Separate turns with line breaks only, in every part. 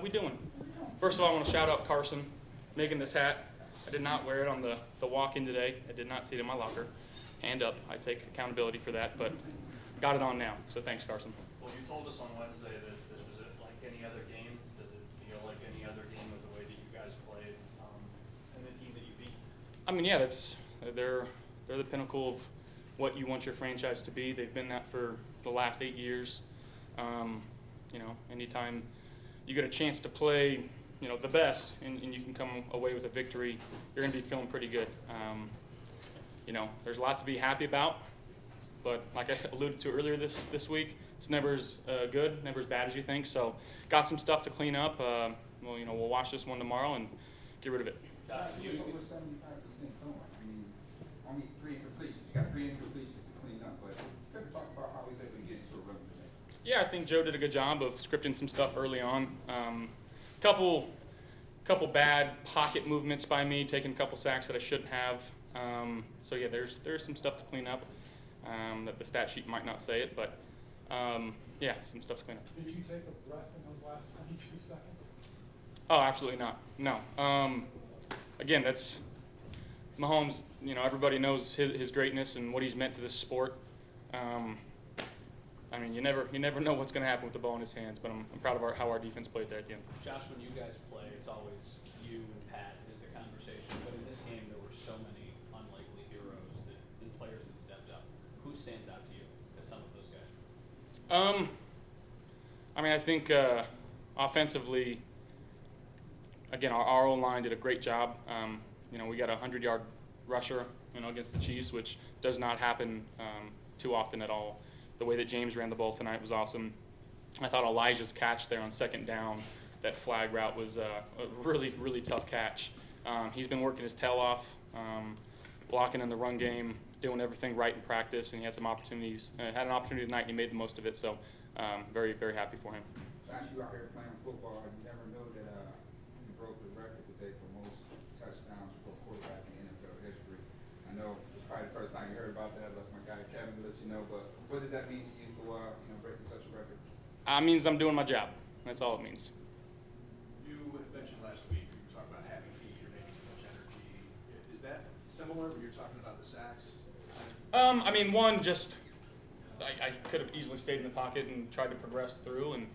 we doing? First of all, I want to shout out Carson making this hat. I did not wear it on the walk-in today. I did not see it in my locker. Hand up. I take accountability for that, but got it on now. So thanks, Carson.
Well, you told us on Wednesday that this was like any other game. Does it feel like any other game with the way that you guys played and the team that you beat?
I mean, yeah, they're the pinnacle of what you want your franchise to be. They've been that for the last 8 years. You know, anytime you get a chance to play, you know, the best, and you can come away with a victory, you're going to be feeling pretty good. You know, there's a lot to be happy about, but like I alluded to earlier this week, it's never as good, never as bad as you think. So, got some stuff to clean up. Well, you know, we'll watch this one tomorrow and get rid of it.
You was over 75% throwing. I mean, only 3 incompletions. You got 3 incompletions to clean up, but could you talk about how he was able to get into a rhythm today?
Yeah, I think Joe did a good job of scripting some stuff early on. Couple bad pocket movements by me, taking a couple sacks that I shouldn't have. So yeah, there's some stuff to clean up that the stat sheet might not say it, but yeah, some stuff to clean up.
Did you take a breath in those last 22 seconds?
Oh, absolutely not. No. Again, that's Mahomes. You know, everybody knows his greatness and what he's meant to this sport. I mean, you never know what's going to happen with the ball in his hands, but I'm proud of how our defense played there at the end.
Josh, when you guys play, it's always you and Pat is the conversation. But in this game, there were so many unlikely heroes and players that stepped up. Who stands out to you as some of those guys?
I mean, I think offensively, again, our O-line did a great job. You know, we got a 100-yard rusher, you know, against the Chiefs, which does not happen too often at all. The way that James ran the ball tonight was awesome. I thought Elijah's catch there on second down, that flag route was a really, really tough catch. He's been working his tail off, blocking in the run game, doing everything right in practice, and he had some opportunities. Had an opportunity tonight, and he made the most of it. So, very, very happy for him.
Josh, you out here playing football, you never know that you broke the record today for most touchdowns for a quarterback in NFL history. I know it's probably the first time you heard about that. That's my guy Kevin to let you know. But what does that mean to you for breaking such a record?
It means I'm doing my job. That's all it means.
You mentioned last week you were talking about happy feet, you're making too much energy. Is that similar when you're talking about the sacks?
I mean, one, just I could have easily stayed in the pocket and tried to progress through, and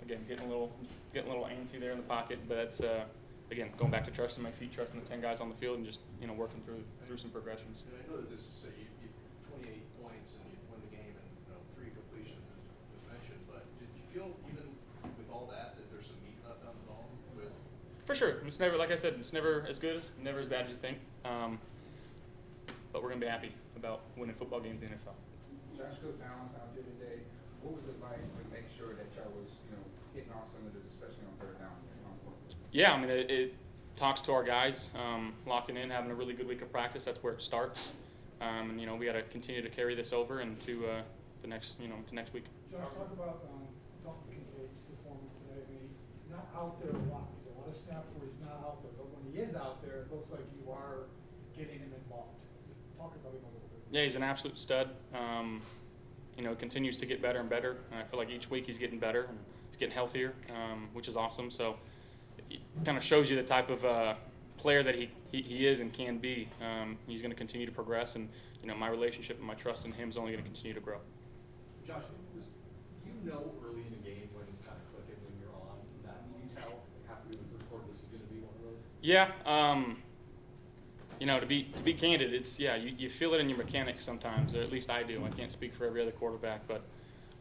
again, getting a little antsy there in the pocket. But that's again going back to trusting my feet, trusting the 10 guys on the field, and just working through some progressions.
And I know that this is say you 28 points and you win the game and 3 completions was mentioned, but did you feel even with all that there's some meat left on the bone with?
For sure, it's never, like I said, it's never as good, never as bad as you think. But we're gonna be happy about winning football games in the NFL.
Josh, good balance out there today. What was it like to make sure that y'all was hitting all cylinders, especially on third down?
Yeah, I mean it talks to our guys, locking in, having a really good week of practice. That's where it starts, and we got to continue to carry this over into the next, to next week.
Josh, talk about Dalton Kincaid's performance today. I mean, he's not out there a lot. There's a lot of snaps where he's not out there, but when he is out there, it looks like you are getting him involved. Just talk about him a little bit.
Yeah, he's an absolute stud. Continues to get better and better. And I feel like each week he's getting better and he's getting healthier, which is awesome. So it kind of shows you the type of player that he is and can be. He's going to continue to progress, and my relationship and my trust in him is only going to continue to grow.
Josh, early in the game when it's kind of clicking when you're on that, you tell halfway through the first quarter this is going to be one of those?
Yeah. To be candid, it's you feel it in your mechanics sometimes, or at least I do. I can't speak for every other quarterback, but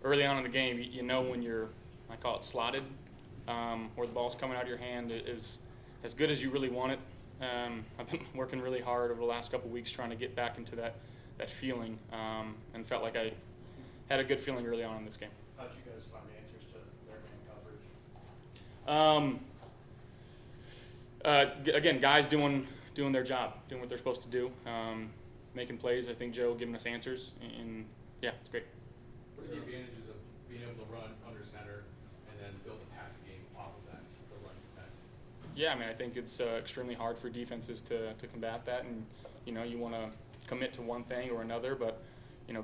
early on in the game, when you're, I call it slotted, or the ball's coming out of your hand is as good as you really want it. I've been working really hard over the last couple of weeks trying to get back into that feeling, and felt like I had a good feeling early on in this game.
How'd you guys find answers to their man coverage?
Again, guys doing their job, doing what they're supposed to do, making plays. I think Joe giving us answers, and yeah, it's great.
What are the advantages of being able to run under center and then build a passing game off of that, the run success?
Yeah, I mean, I think it's extremely hard for defenses to combat that, and you want to commit to one thing or another, but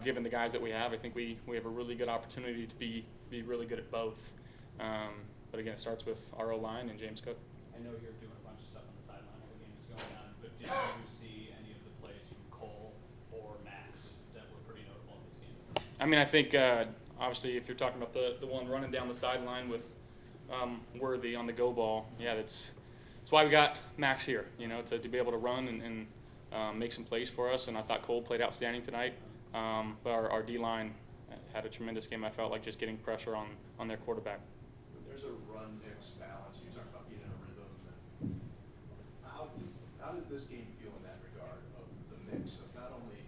given the guys that we have, I think we have a really good opportunity to be really good at both. but again, it starts with our O-line and James Cook.
I know you're doing a bunch of stuff on the sidelines while the game is going on, but did you see any of the plays from Cole or Max that were pretty notable in this game?
I mean, I think obviously if you're talking about the one running down the sideline with Worthy on the go ball, yeah, that's why we got Max here, you know, to be able to run and make some plays for us. And I thought Cole played outstanding tonight, but our D-line had a tremendous game. I felt like just getting pressure on their quarterback.
There's a run mix balance. You talk about being in a rhythm. How did this game feel in that regard of the mix of not only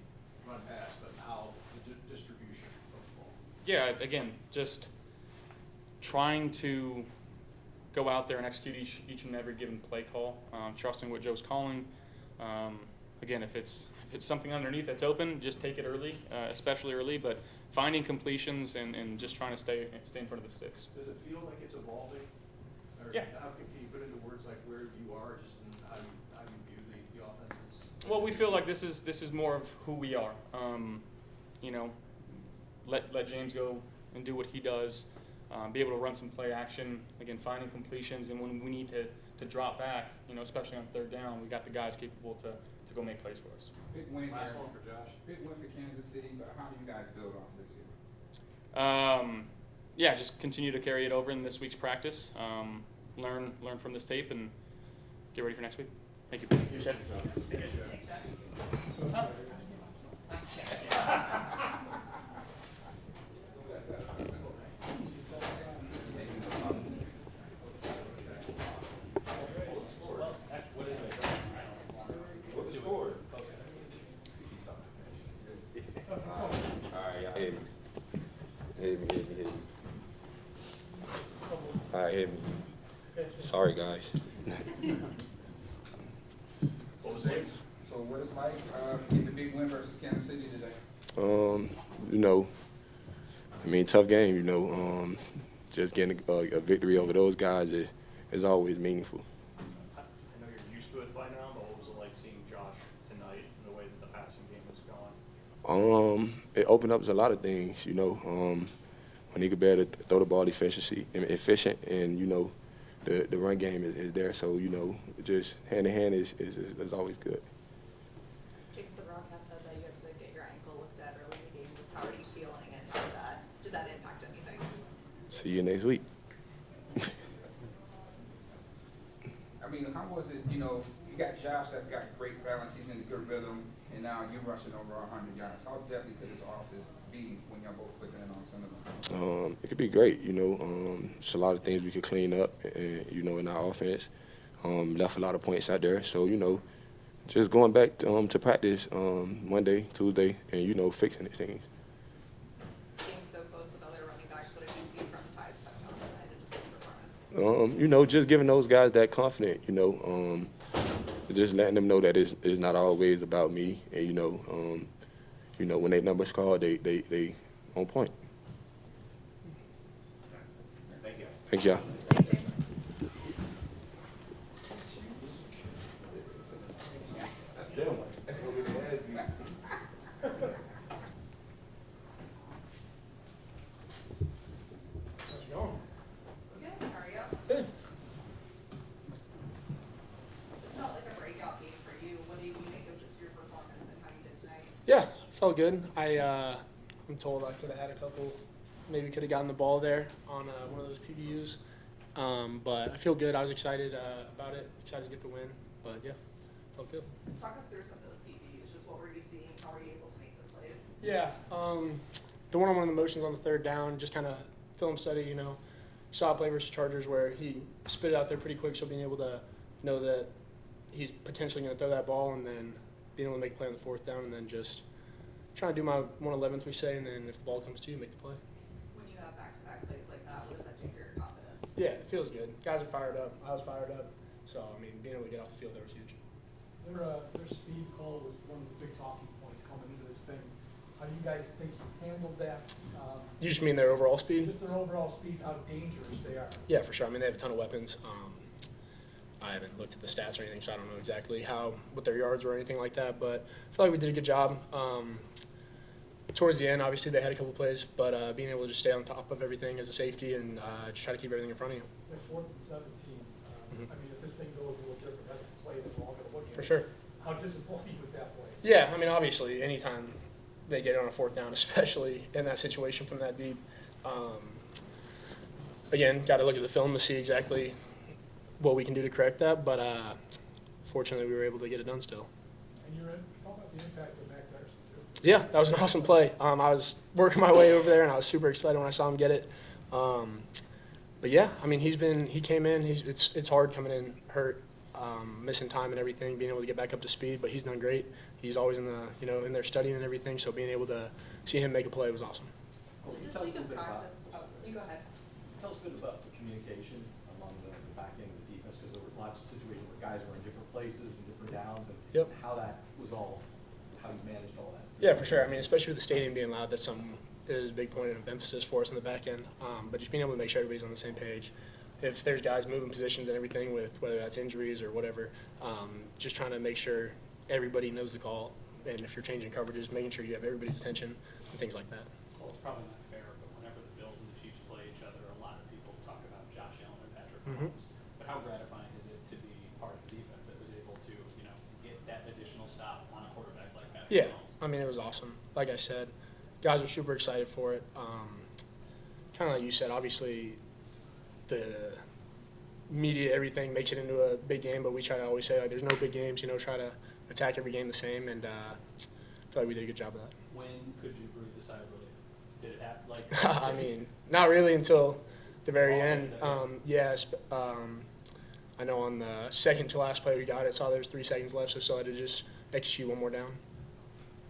run pass but how the distribution of the ball?
Yeah, again, just trying to go out there and execute each and every given play call, trusting what Joe's calling. Again, if it's something underneath that's open, just take it early, especially early. But finding completions and just trying to stay in front of the sticks.
Does it feel like it's evolving? Or
Yeah.
How can you put into words like where you are, just in how you view the offenses?
Well, we feel like this is more of who we are. You know, let James go and do what he does. Be able to run some play action. Again, finding completions, and when we need to drop back, you know, especially on third down, we got the guys capable to go make plays for us.
Big win
Last
here.
one for Josh.
Big win for Kansas City, but how do you guys build off this year?
Yeah, just continue to carry it over in this week's practice. Learn from this tape and get ready for next week. Thank you.
What the score?
Alright, y'all hit me. Hit me. Alright, hit me. Sorry, guys.
What was it?
So what is like getting the big win versus Kansas City today?
You know, I mean, tough game, you know. Just getting a victory over those guys is always meaningful.
I know you're used to it by now, but what was it like seeing Josh tonight and the way that the passing game was going?
It opened up a lot of things, you know. When he could be able to throw the ball efficient, and you know, the run game is there. So you know, just hand in hand is always good.
James, the broadcast said that you had to get your ankle looked at early in the game. Just how are you feeling, and how did that impact anything?
See you next week.
I mean, how was it, you know, you got Josh that's got great balance, he's in a good rhythm, and now you're rushing over 100 yards. How deadly could this offense be when y'all both put that on Sunday?
It could be great, you know. There's a lot of things we could clean up, you know, in our offense. Left a lot of points out there. So, you know, just going back to practice Monday, Tuesday, and, you know, fixing things.
Being so close with other running backs, what did you see from Ty's touchdown tonight and just his performance?
You know, just giving those guys that confidence, you know, just letting them know that it's not always about me. And, you know, when they numbers called, they on point.
Thank you.
Thank y'all.
How's it going?
Good, how are you?
Good.
This felt like a breakout game for you. What do you think of just your performance and how you did tonight?
Yeah, felt good. I'm told I could have had a couple, maybe could have gotten the ball there on one of those PBUs. But I feel good. I was excited about it, excited to get the win. But yeah, felt good.
Talk us through some of those PBUs. Just what were you seeing? How were you able to make those plays?
Yeah, the one-on-one of the motions on the third down, just kind of film study, you know. Saw a play versus Chargers where he spit it out there pretty quick, so being able to know that he's potentially going to throw that ball, and then being able to make a play on the fourth down, and then just trying to do my 111th, we say, and then if the ball comes to you, make the play.
When you have back-to-back plays like that, what does that do for your confidence?
Yeah, it feels good. Guys are fired up. I was fired up. So, I mean, being able to get off the field there was huge.
Their speed call was one of the big talking points coming into this thing. How do you guys think you handled that?
You just mean their overall speed?
Just their overall speed, how dangerous they are.
Yeah, for sure. I mean, they have a ton of weapons. I haven't looked at the stats or anything, so I don't know exactly what their yards were or anything like that. But I feel like we did a good job. towards the end, obviously they had a couple plays, but being able to just stay on top of everything as a safety and just try to keep everything in front of you.
They're 4th and 17. I mean, if this thing goes a little different, that's the play that we're all going to look at.
For sure.
How disappointing was that play?
Yeah, I mean, obviously, anytime they get it on a 4th down, especially in that situation from that deep, again, got to look at the film to see exactly what we can do to correct that, but fortunately we were able to get it done still.
And you're in, talk about the impact of Max Hairston, too.
Yeah, that was an awesome play. I was working my way over there, and I was super excited when I saw him get it. But yeah, I mean, he came in. It's hard coming in hurt, missing time and everything, being able to get back up to speed. But he's done great. He's always in there studying and everything. So being able to see him make a play was awesome.
Well,
Did
tell
this
us a
week
little
of
bit about,
practice, you go ahead.
tell us a bit about the communication among the back end of the defense, because there were lots of situations where guys were in different places and different downs, and
Yep.
how that was all, how you managed all that.
Yeah, for sure. I mean, especially with the stadium being loud, that's something that is a big point of emphasis for us in the back end. But just being able to make sure everybody's on the same page. If there's guys moving positions and everything, with whether that's injuries or whatever, just trying to make sure everybody knows the call. And if you're changing coverages, making sure you have everybody's attention and things like that.
Well, it's probably not fair, but whenever the Bills and the Chiefs play each other, a lot of people talk about Josh Allen and Patrick Mahomes. But how gratifying is it to be part of the defense that was able to, get that additional stop on a quarterback like Patrick
Yeah,
Mahomes?
I mean, it was awesome. Like I said, guys were super excited for it. Kind of like you said, obviously the media, everything makes it into a big game, but we try to always say, like, there's no big games, try to attack every game the same, and I feel like we did a good job of that.
When could you breathe a sigh of relief? Did it happen?
I mean, not really until the very
Oh,
end.
yeah.
I know on the second to last play we got it, saw there was 3 seconds left, so still had to just execute one more down.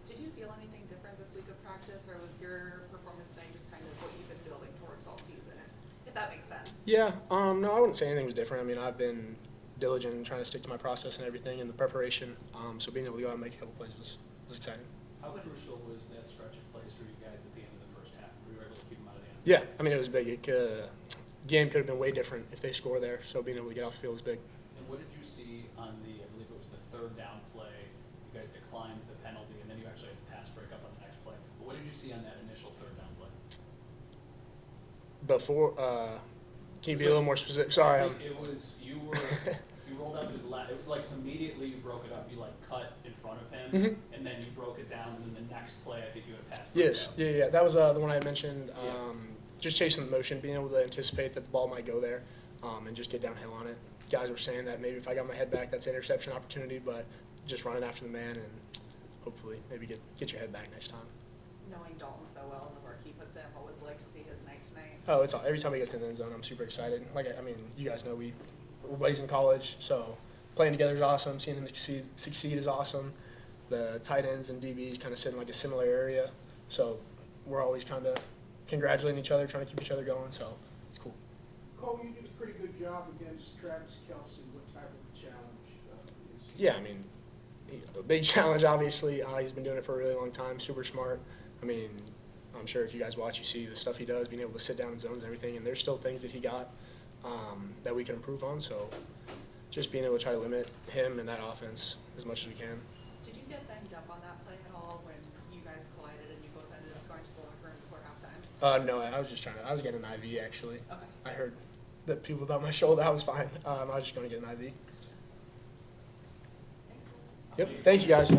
Did you feel anything different this week of practice, or was your performance today just kind of what you've been building towards all season, if that makes sense?
Yeah, no, I wouldn't say anything was different. I mean, I've been diligent in trying to stick to my process and everything and the preparation, so being able to go out and make a couple plays was exciting.
How crucial was that stretch of plays for you guys at the end of the first half? Were you able to keep them out of the end?
Yeah, I mean, it was big. Game could have been way different if they score there, so being able to get off the field was big.
And what did you see on I believe it was the 3rd down play? You guys declined the penalty, and then you actually had the pass break up on the next play. But what did you see on that initial 3rd down play?
Before, can you be a little more specific? Sorry.
It was, you rolled out to his left. It was like immediately you broke it up. You cut in front of him, and then you broke it down, and then the next play, I think you had a pass break
Yes,
up.
yeah. That was the one I mentioned.
Yeah.
Just chasing the motion, being able to anticipate that the ball might go there, and just get downhill on it. Guys were saying that maybe if I got my head back, that's an interception opportunity, but just running after the man and hopefully maybe get your head back next time.
Knowing Dalton so well and the work he puts in, what was it like to see his night tonight?
Oh, it's all, every time he gets in the end zone, I'm super excited. I mean, you guys know we're buddies in college, so playing together is awesome. Seeing him succeed is awesome. The tight ends and DBs kind of sit in like a similar area, so we're always kind of congratulating each other, trying to keep each other going, so it's cool.
Cole, you did a pretty good job against Travis Kelce. What type of challenge is
Yeah, I mean, a big challenge, obviously. He's been doing it for a really long time, super smart. I mean, I'm sure if you guys watch, you see the stuff he does, being able to sit down in zones and everything, and there's still things that he got that we can improve on, so just being able to try to limit him and that offense as much as we can.
Did you get banged up on that play at all when you guys collided and you both ended up going to the locker room before halftime?
No, I was getting an IV, actually.
Okay.
I heard that people thought my shoulder, I was fine. I was just going to get an IV.
Thanks.
Yep, thank you, guys.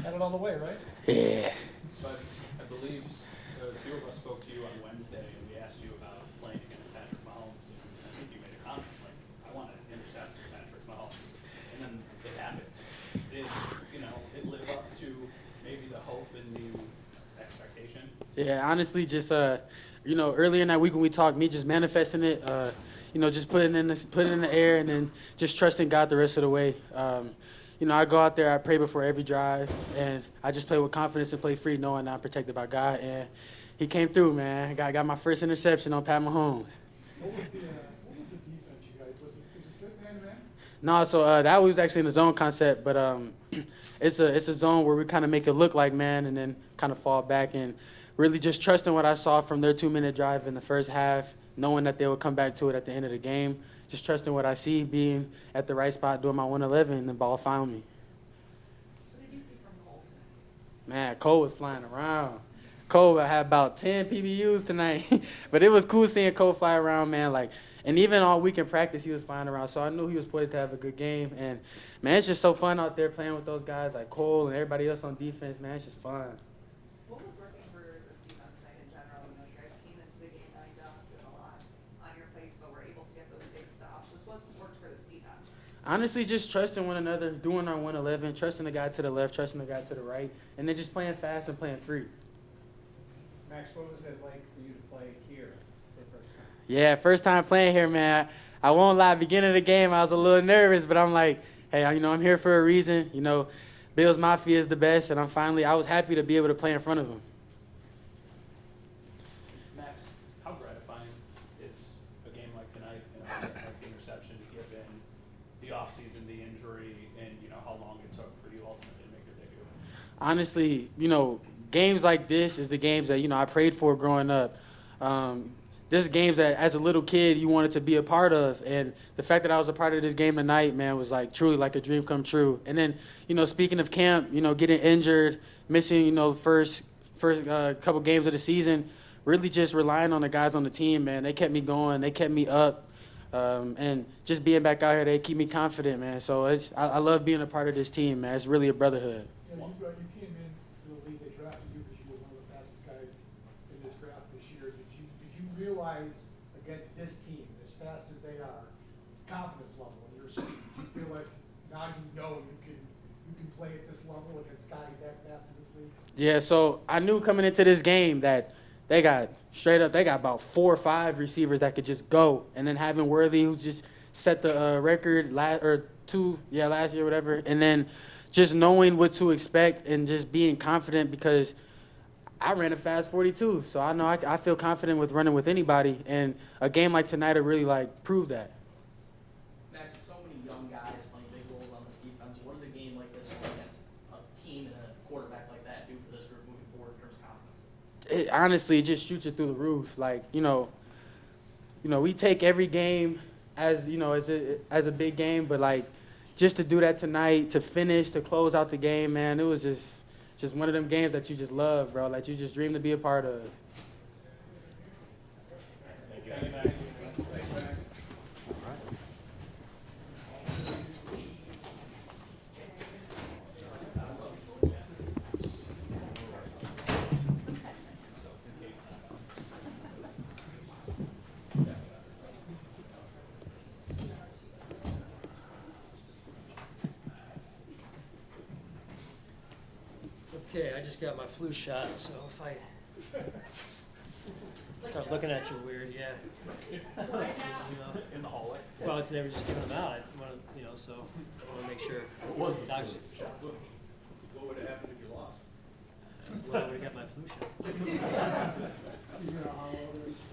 Had it all the way, right?
Yeah.
But I believe a few of us spoke to you on Wednesday, and we asked you about playing against Patrick Mahomes, and I think you made a comment like, "I want to intercept Patrick Mahomes," and then it happened. Did it live up to maybe the hope and the expectation?
Yeah, honestly, just earlier in that week when we talked, me just manifesting it, just putting it in the air, and then just trusting God the rest of the way. I go out there, I pray before every drive, and I just play with confidence and play free, knowing I'm protected by God. And he came through, man. I got my first interception on Pat Mahomes.
What was the defense you guys? Was it straight man-to-man?
No, so that was actually in the zone concept, but it's a zone where we kind of make it look like man and then kind of fall back and really just trusting what I saw from their 2-minute drive in the first half, knowing that they would come back to it at the end of the game, just trusting what I see, being at the right spot, doing my 111, and the ball found me.
What did you see from Cole tonight?
Man, Cole was flying around. Cole had about 10 PBUs tonight, but it was cool seeing Cole fly around, man. Like, and even all week in practice, he was flying around. So I knew he was poised to have a good game. And man, it's just so fun out there playing with those guys like Cole and everybody else on defense. Man, it's just fun.
What was working for this defense tonight in general? You know, you guys came into the game knowing down doing a lot on your plates, but were able to get those big stops. Just what worked for this defense?
Honestly, just trusting one another, doing our 111, trusting the guy to the left, trusting the guy to the right, and then just playing fast and playing free.
Max, what was it like for you to play here for the first time?
Yeah, first time playing here, man. I won't lie, beginning of the game, I was a little nervous, but I'm like, hey, you know, I'm here for a reason. You know, Bills Mafia is the best, and I was happy to be able to play in front of him.
Max, how gratifying is a game like tonight, like the interception to give in the offseason, the injury, and, you know, how long it took for you ultimately to make your debut?
Honestly, you know, games like this is the games that, you know, I prayed for growing up. This games that as a little kid you wanted to be a part of, and the fact that I was a part of this game tonight, man, was like truly like a dream come true. And then, you know, speaking of camp, you know, getting injured, missing, you know, first couple games of the season, really just relying on the guys on the team, man. They kept me going, they kept me up, and just being back out here, they keep me confident, man. So I love being a part of this team, man. It's really a brotherhood.
You know, you came into the league, they drafted you because you were one of the fastest guys in this draft this year. Did you realize against this team, as fast as they are, confidence level in your speed? Do you feel like now you know you can play at this level against guys that fast in this league?
Yeah, so I knew coming into this game that they got about 4 or 5 receivers that could just go, and then having Worthy, who just set the record last year, whatever, and then just knowing what to expect and just being confident because I ran a fast 42, so I know I feel confident with running with anybody, and a game like tonight will really like prove that.
Max, so many young guys playing big roles on this defense. What does a game like this against a team and a quarterback like that do for this group moving forward in terms of confidence?
Honestly, it just shoots you through the roof. Like, you know, we take every game as, you know, as a big game, but like just to do that tonight, to finish, to close out the game, man, it was just one of them games that you just love, bro. Like you just dream to be a part of.
Thank you.
Okay, I just got my flu shot, so if I start looking at you weird, yeah. You know,
In the hallway?
well, they were just giving them out. I want to, you know, so I want to make sure.
What was the
Doctor,
What would have happened if you lost?
well, we got my flu shot.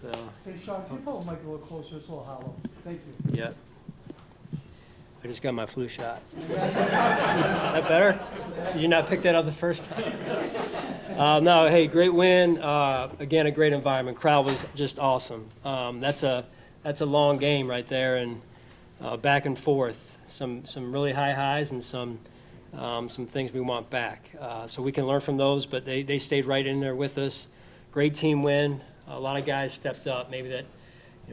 So,
Hey, Sean, can you pull the mic a little closer? It's a little hollow. Thank you.
yeah. I just got my flu shot. Is that better? Did you not pick that up the first time? No, hey, great win. Again, a great environment. Crowd was just awesome. That's a long game right there, and back and forth. Some really high highs and some things we want back. So we can learn from those, but they stayed right in there with us. Great team win. A lot of guys stepped up, maybe that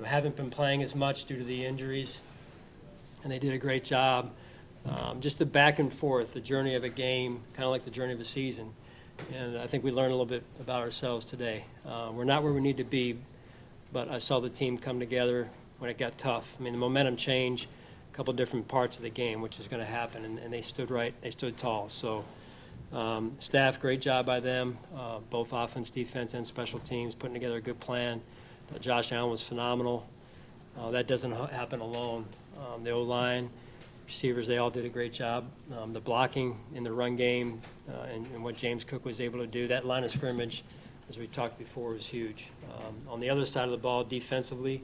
haven't been playing as much due to the injuries. And they did a great job. Just the back and forth, the journey of a game, kind of like the journey of a season. And I think we learned a little bit about ourselves today. We're not where we need to be, but I saw the team come together when it got tough. I mean, the momentum changed a couple different parts of the game, which is going to happen, and they stood right, they stood tall. So staff, great job by them, both offense, defense, and special teams, putting together a good plan. Josh Allen was phenomenal. That doesn't happen alone. The O-line, receivers, they all did a great job. The blocking in the run game and what James Cook was able to do, that line of scrimmage, as we talked before, was huge. On the other side of the ball, defensively,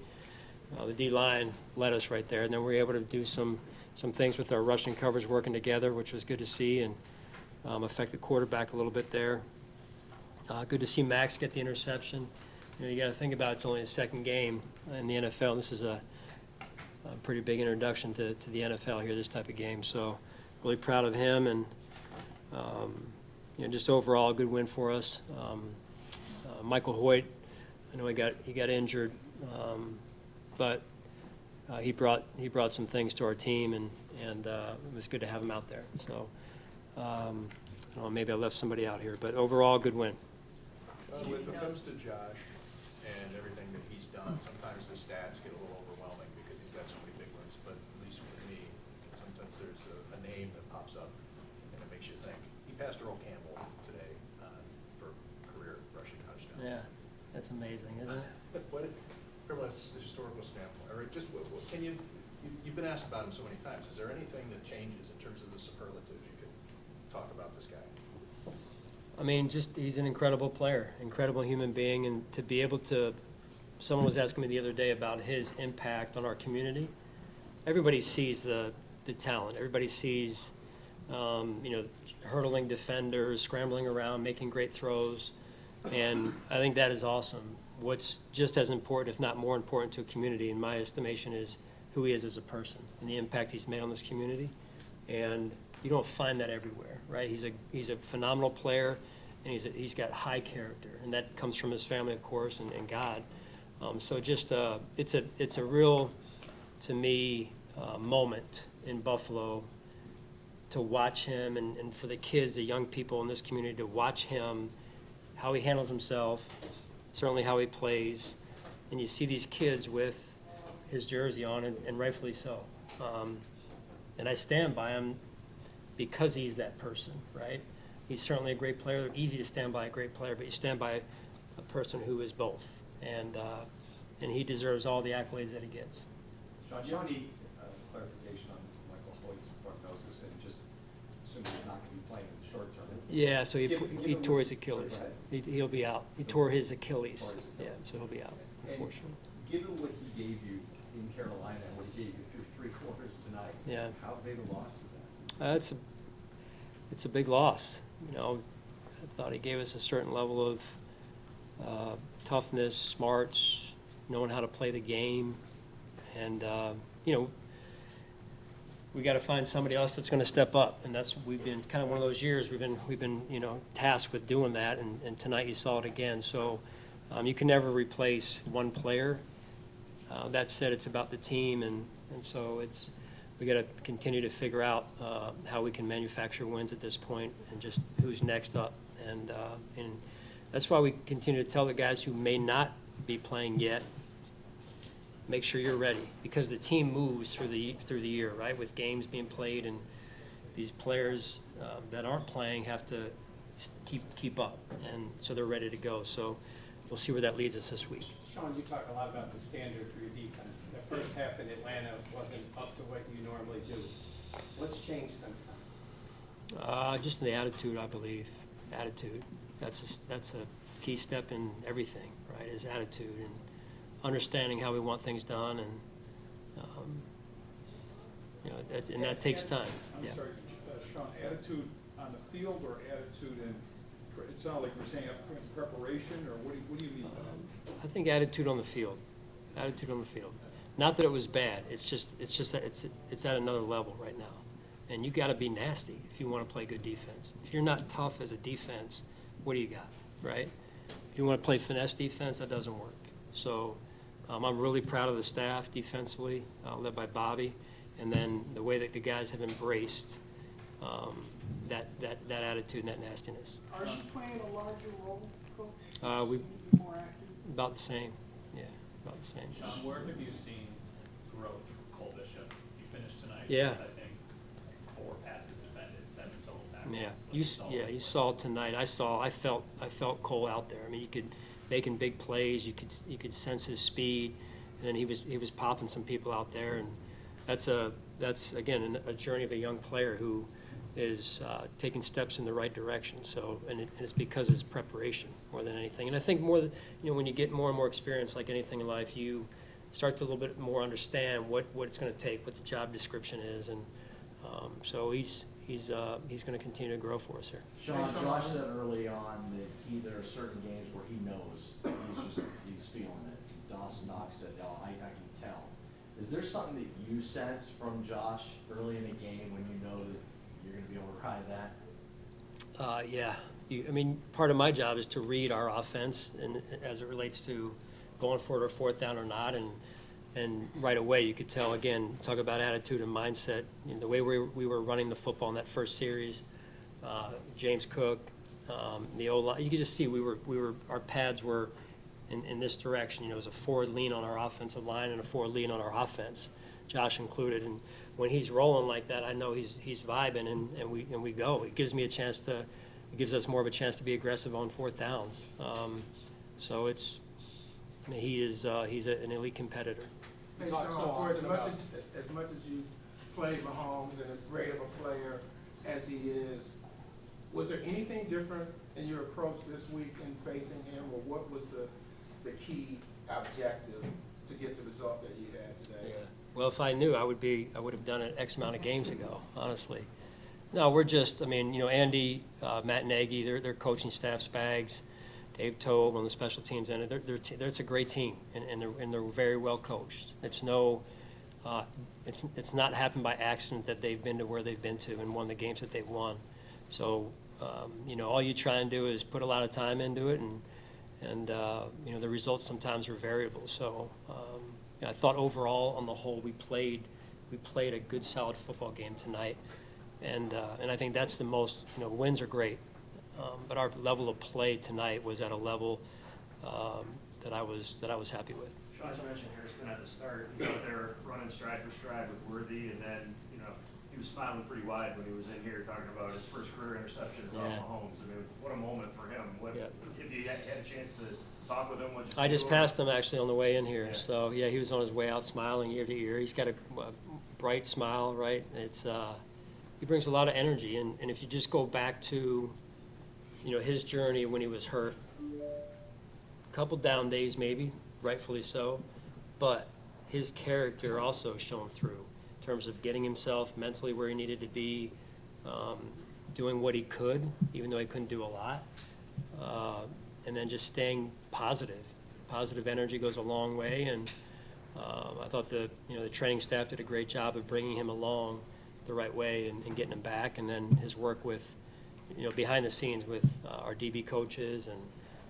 the D-line led us right there, and then we were able to do some some things with our rushing coverage working together, which was good to see, and affect the quarterback a little bit there. Good to see Max get the interception. You got to think about it's only his second game in the NFL. And this is a pretty big introduction to the NFL here, this type of game. So really proud of him, and just overall a good win for us. Michael Hoyt, I know he got injured, but he brought some things to our team, and it was good to have him out there. So I don't know, maybe I left somebody out here, but overall good win.
When it comes to Josh and everything that he's done, sometimes the stats get a little overwhelming because he's got so many big ones, but at least for me, sometimes there's a name that pops up and it makes you think. He passed Earl Campbell today for career rushing touchdown.
Yeah, that's amazing, isn't it?
What, from a historical standpoint, or just can you've been asked about him so many times, is there anything that changes in terms of the superlatives you could talk about this guy?
I mean, he's an incredible player, incredible human being, and to be able to, someone was asking me the other day about his impact on our community. Everybody sees the talent. Everybody sees, hurdling defenders, scrambling around, making great throws, and I think that is awesome. What's just as important, if not more important to a community, in my estimation, is who he is as a person and the impact he's made on this community. And you don't find that everywhere, right? He's a phenomenal player, and he's got high character, and that comes from his family, of course, and God. So just it's a real, to me, moment in Buffalo to watch him, and for the kids, the young people in this community, to watch him, how he handles himself, certainly how he plays, and you see these kids with his jersey on, and rightfully so. And I stand by him because he's that person, right? He's certainly a great player. Easy to stand by a great player, but you stand by a person who is both, and he deserves all the accolades that he gets.
Sean, do you have any clarification on Michael Hoyt's prognosis, and just assuming he's not going to be playing in the short term?
Yeah, so he tore his Achilles. He'll be out. He tore his Achilles. Yeah, so he'll be out, unfortunately.
And given what he gave you in Carolina and what he gave you through 3 quarters tonight,
yeah,
how big a loss is that?
It's a big loss. I thought he gave us a certain level of toughness, smarts, knowing how to play the game, and we got to find somebody else that's going to step up, and we've been kind of one of those years we've been tasked with doing that, and tonight you saw it again. So you can never replace one player. That said, it's about the team, and so we got to continue to figure out how we can manufacture wins at this point, and just who's next up, and that's why we continue to tell the guys who may not be playing yet, make sure you're ready, because the team moves through the year, right? With games being played, and these players that aren't playing have to keep up, and so they're ready to go. So we'll see where that leads us this week.
Sean, you talk a lot about the standard for your defense. The first half in Atlanta wasn't up to what you normally do. What's changed since then?
Just the attitude, I believe. Attitude. That's a key step in everything, right? Is attitude and understanding how we want things done, and that takes time.
I'm sorry, Sean. Attitude on the field, or attitude in? It sounded like you were saying preparation, or what do you mean?
I think attitude on the field. Attitude on the field. Not that it was bad. It's just that it's at another level right now, and you got to be nasty if you want to play good defense. If you're not tough as a defense, what do you got, right? If you want to play finesse defense, that doesn't work. So I'm really proud of the staff defensively, led by Bobby, and then the way that the guys have embraced that attitude and that nastiness.
Are you playing a larger role, Coach?
We
More active?
about the same. Yeah, about the same.
Sean, where have you seen growth from Cole Bishop? You finished tonight.
Yeah.
I think 4 passes defended, 7 total tackles.
Yeah, you saw it tonight. I felt Cole out there. I mean, you could making big plays. You could sense his speed, and then he was popping some people out there, and that's again a journey of a young player who is taking steps in the right direction. So, and it's because of his preparation more than anything. And I think when you get more and more experience, like anything in life, you start to a little bit more understand what it's going to take, what the job description is, and so he's going to continue to grow for us here.
Sean, Josh said early on that there are certain games where he knows he's feeling it. Dawson Knox said, "Oh, I can tell." Is there something that you sense from Josh early in the game when you know that you're going to be able to ride that?
Yeah. I mean, part of my job is to read our offense, and as it relates to going for it or fourth down or not, and right away you could tell. Again, talk about attitude and mindset. You know, the way we were running the football in that first series, James Cook, the O-line, you could just see our pads were in this direction. You know, it was a forward lean on our offensive line and a forward lean on our offense, Josh included. And when he's rolling like that, I know he's vibing, and we go. It gives me a chance to. It gives us more of a chance to be aggressive on fourth downs. So he's an elite competitor.
Hey, Sean, for as much as you played Mahomes and as great of a player as he is, was there anything different in your approach this week in facing him, or what was the key objective to get the result that you had today?
Yeah. Well, if I knew, I would have done it X amount of games ago, honestly. No, we're just, I mean, you know, Andy, Matt Nagy, their coaching staff, Spags, Dave Tobe on the special teams end. It's a great team, and they're very well coached. It's not happened by accident that they've been to where they've been to and won the games that they've won. So, you know, all you try and do is put a lot of time into it, and you know, the results sometimes are variable. So, I thought overall, on the whole, we played a good, solid football game tonight. And I think that's the most, you know, wins are great, but our level of play tonight was at a level that I was happy with.
Sean, you mentioned Hairston at the start. He's out there running stride for stride with Worthy, and then, you know, he was smiling pretty wide when he was in here talking about his first career interceptions off Mahomes. I mean, what a moment for him. If you had a chance to talk with him,
I just passed him actually on the way in here. Yeah. So yeah, he was on his way out smiling ear to ear. He's got a bright smile, right? It's he brings a lot of energy, and if you just go back to, you know, his journey when he was hurt, a couple down days maybe, rightfully so, but his character also shone through in terms of getting himself mentally where he needed to be, doing what he could, even though he couldn't do a lot, and then just staying positive. Positive energy goes a long way, and I thought the training staff did a great job of bringing him along the right way and getting him back, and then his work with, you know, behind the scenes with our DB coaches and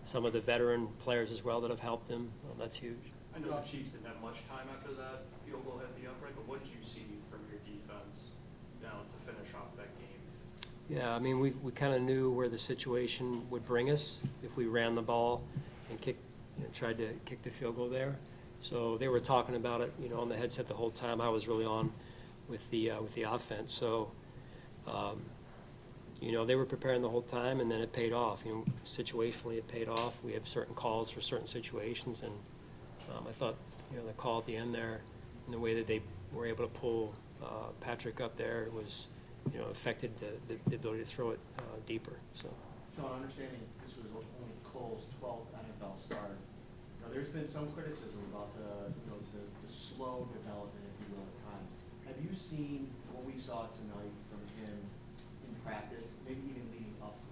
some of the veteran players as well that have helped him. That's huge.
I know the Chiefs didn't have much time after that field goal hit the upright, but what did you see from your defense down to finish off that game?
Yeah, I mean, we kind of knew where the situation would bring us if we ran the ball and tried to kick the field goal there. So they were talking about it, you know, on the headset the whole time. I was really on with the offense. So, you know, they were preparing the whole time, and then it paid off. You know, situationally it paid off. We have certain calls for certain situations, and I thought, you know, the call at the end there and the way that they were able to pull Patrick up there was, you know, affected the ability to throw it deeper. So.
Sean, understanding this was only Cole's 12th NFL start, now there's been some criticism about the slow development, if you will, at times. Have you seen what we saw tonight from him in practice, maybe even leading up to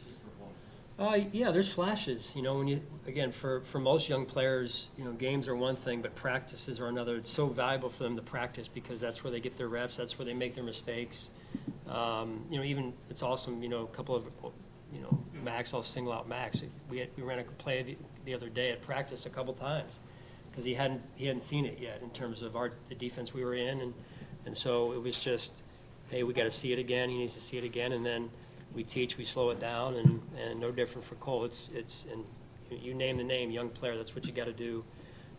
this performance?
Yeah, there's flashes. You know, when you, again, for most young players, you know, games are one thing, but practices are another. It's so valuable for them to practice because that's where they get their reps. That's where they make their mistakes. You know, even it's awesome. You know, a couple of, you know, Max. I'll single out Max. We ran a play the other day at practice a couple times because he hadn't seen it yet in terms of the defense we were in, and so it was just, hey, we got to see it again. He needs to see it again, and then we teach, we slow it down, and no different for Cole. It's and you name the name, young player. That's what you got to do,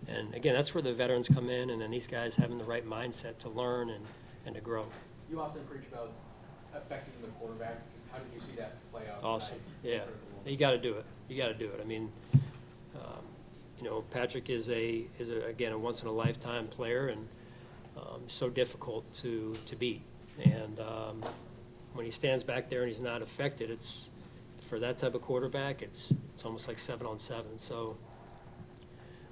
and again, that's where the veterans come in, and then these guys having the right mindset to learn and to grow.
You often preach about affecting the quarterback. How did you see that play out?
Awesome. Yeah, you got to do it. You got to do it. I mean, you know, Patrick is again a once in a lifetime player, and so difficult to beat. And when he stands back there and he's not affected, it's for that type of quarterback. It's almost like 7-on-7. So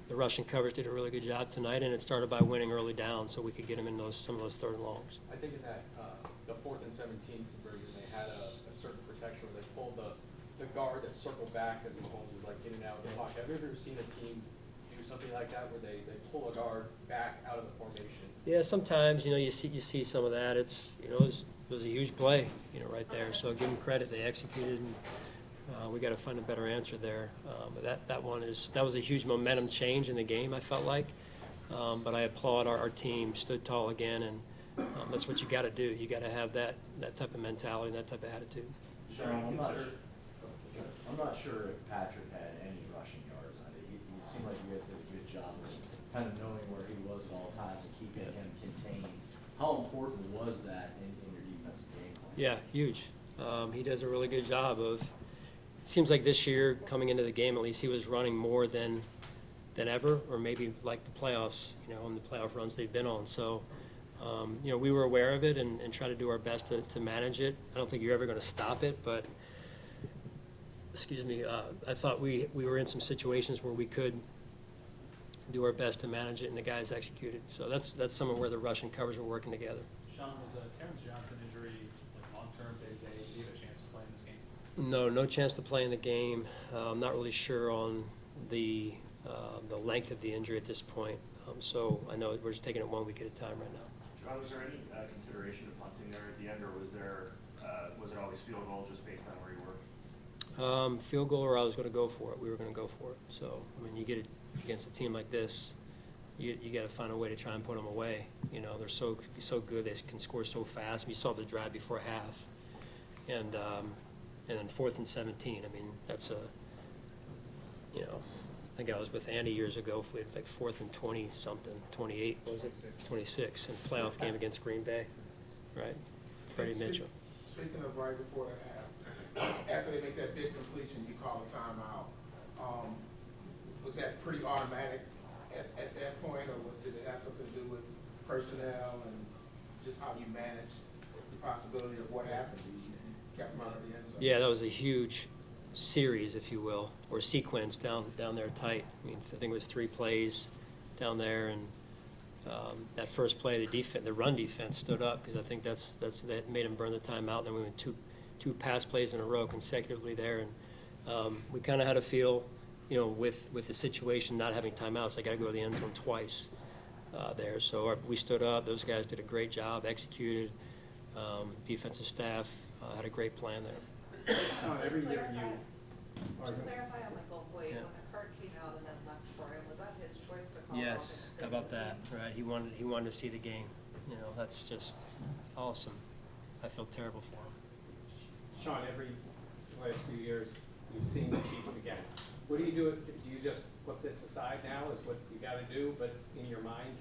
the rushing coverage did a really good job tonight, and it started by winning early down so we could get them in some of those third and longs.
I think in that, the 4th and 17 conversion, they had a certain protection where they pulled the guard that circled back as Mahomes was like getting out of the pocket. Have you ever seen a team do something like that where they pull a guard back out of the formation?
Yeah, sometimes, you see some of that. It's, it was a huge play, right there. So give them credit. They executed, and we got to find a better answer there. But that was a huge momentum change in the game, I felt like. But I applaud our team, stood tall again, and that's what you got to do. You got to have that type of mentality, that type of attitude.
Sean, I'm not sure if Patrick had any rushing yards on it. It seemed like you guys did a good job of kind of knowing where he was at all times and keeping him contained. How important was that in your defensive game plan?
Yeah, huge. He does a really good job of. It seems like this year, coming into the game, at least he was running more than ever, or maybe like the playoffs, on the playoff runs they've been on. So, we were aware of it and try to do our best to manage it. I don't think you're ever going to stop it, but. Excuse me, I thought we were in some situations where we could do our best to manage it, and the guys executed. So that's some of where the rush and coverage were working together.
Sean, was Terrence Johnson injury long-term, day-to-day? Do you have a chance to play in this game?
No chance to play in the game. I'm not really sure on the length of the injury at this point. So I know we're just taking it 1 week at a time right now.
John, was there any consideration of punting there at the end, or was it always field goal just based on where you were?
Field goal, or I was going to go for it. We were going to go for it. So, you get it against a team like this, you got to find a way to try and put them away. They're so good. They can score so fast. We saw the drive before half. And then 4th and 17. That's I think I was with Andy years ago. We had like 4th and 20-something, 28, was it? 26 in playoff game against Green Bay, right? Freddie Mitchell.
Speaking of right before the half, after they make that big completion, you call a timeout. Was that pretty automatic at that point, or did it have something to do with personnel and just how you manage the possibility of what happened? You kept them out of the end zone.
Yeah, that was a huge series, if you will, or sequence down there tight. I think it was 3 plays down there, and that first play, the run defense stood up because I think that made them burn the timeout. And then we went two pass plays in a row consecutively there, and we kind of had a feel, with the situation not having timeouts, I got to go to the end zone twice there. So we stood up. Those guys did a great job, executed. Defensive staff had a great plan there.
Every year
Just clarify on Michael Hoyt, when the card came out and then left for him, was that his choice to call?
Yes, how about that? Right, he wanted to see the game. That's just awesome. I feel terrible for him.
Sean, every last few years, you've seen the Chiefs again. What do you do? Do you just put this aside now is what you got to do, but in your mind,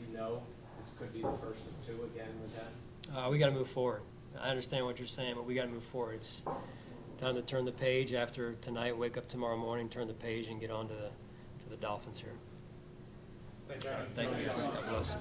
this could be the first of 2 again with them?
We got to move forward. I understand what you're saying, but we got to move forward. It's time to turn the page after tonight, wake up tomorrow morning, turn the page, and get on to the Dolphins here.
Thank you.
Thank you. God bless.